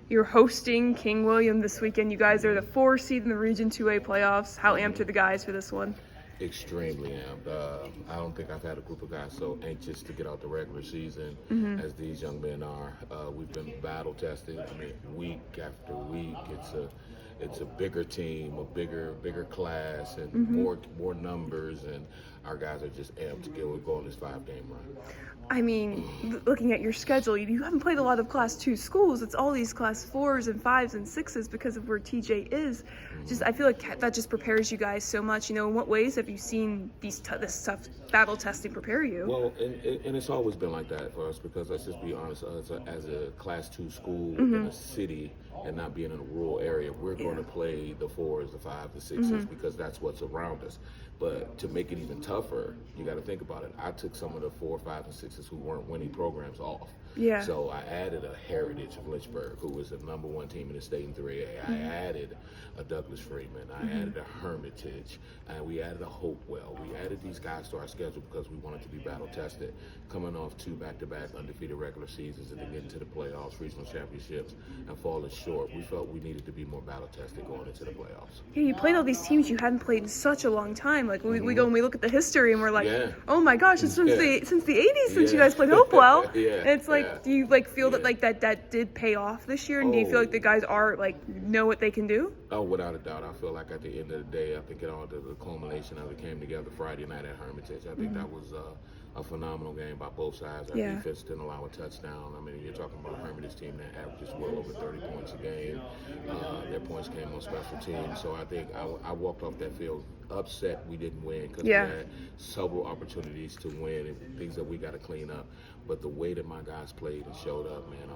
You're hosting King William this weekend. You guys are the 4 seed in the Region 2A playoffs. How amped are the guys for this one? Extremely amped. I don't think I've had a group of guys so anxious to get out the regular season as these young men are. We've been battle tested. I mean, week after week, it's a bigger team, a bigger class, and more numbers, and our guys are just amped to go on this 5-game run. I mean, looking at your schedule, you haven't played a lot of Class 2 schools. It's all these Class 4s and 5s and 6s because of where Teejay is. I feel like that just prepares you guys so much. In what ways have you seen this tough battle testing prepare you? Well, and it's always been like that for us because let's just be honest, as a Class 2 school in a city and not being in a rural area, we're going to play the 4s, the 5s, the 6s because that's what's around us. But to make it even tougher, you got to think about it. I took some of the 4, 5, and 6s who weren't winning programs off. Yeah. So I added a Heritage of Lynchburg, who was the #1 team in the state in 3A. I added a Douglas Freeman. I added a Hermitage. And we added a Hopewell. We added these guys to our schedule because we wanted to be battle tested. Coming off 2 back-to-back undefeated regular seasons and then getting to the playoffs, regional championships, and falling short, we felt we needed to be more battle tested going into the playoffs. Yeah, you played all these teams you hadn't played in such a long time. Like we go and we look at the history and we're like, oh my gosh, it's since the 80s since you guys played Hopewell. And it's like, do you feel that that did pay off this year? And do you feel like the guys are know what they can do? Oh, without a doubt. I feel like at the end of the day, I think it all the culmination of it came together Friday night at Hermitage. I think that was a phenomenal game by both sides. Our defense didn't allow a touchdown. I mean, you're talking about a Hermitage team that averages well over 30 points a game. Their points came on special teams. So I think I walked off that field upset we didn't win because we had several opportunities to win and things that we got to clean up. But the way that my guys played and showed up, man,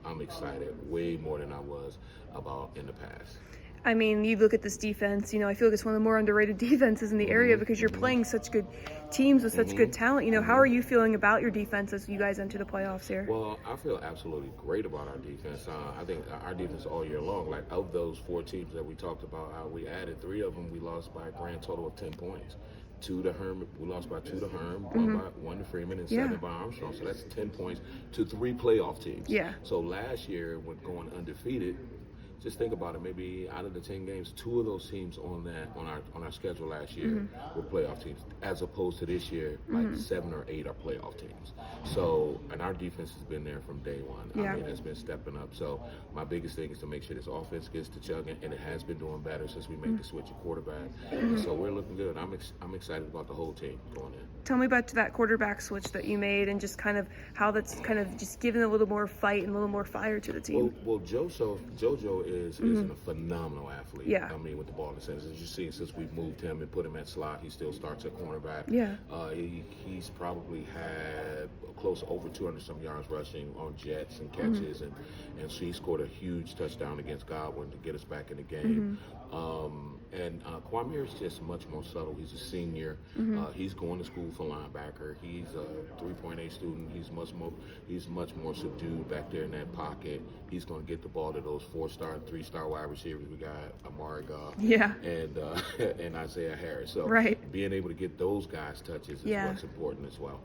I'm excited way more than I was about in the past. I mean, you look at this defense, I feel like it's one of the more underrated defenses in the area because you're playing such good teams with such good talent. How are you feeling about your defense as you guys enter the playoffs here? Well, I feel absolutely great about our defense. I think our defense all year long, of those 4 teams that we talked about, how we added 3 of them, we lost by a grand total of 10 points. 2 to Herm, we lost by 2 to Herm, 1 to Freeman, and 7 by Armstrong. So that's 10 points to 3 playoff teams. Yeah. So last year, when going undefeated, just think about it. Maybe out of the 10 games, 2 of those teams on our schedule last year were playoff teams, as opposed to this year, 7 or 8 are playoff teams. So, and our defense has been there from day one. Yeah. I mean, it's been stepping up. So, my biggest thing is to make sure this offense gets to chugging, and it has been doing better since we made the switch at quarterback. And so we're looking good. I'm excited about the whole team going in. Tell me about that quarterback switch that you made and just kind of how that's kind of just giving a little more fight and a little more fire to the team. Well, JoJo is a phenomenal athlete. Yeah. I mean, with the ball in his hands. As you see, since we've moved him and put him at slot, he still starts at cornerback. Yeah. He's probably had close to over 200-some yards rushing on jets and catches, and so he scored a huge touchdown against Godwin to get us back in the game. And Kwame is just much more subtle. He's a senior. He's going to school for linebacker. He's a 3.8 student. He's much more subdued back there in that pocket. He's going to get the ball to those 4-star, 3-star wide receivers. We got Amari Goff and Isaiah Harris. So being able to get those guys touches is what's important as well.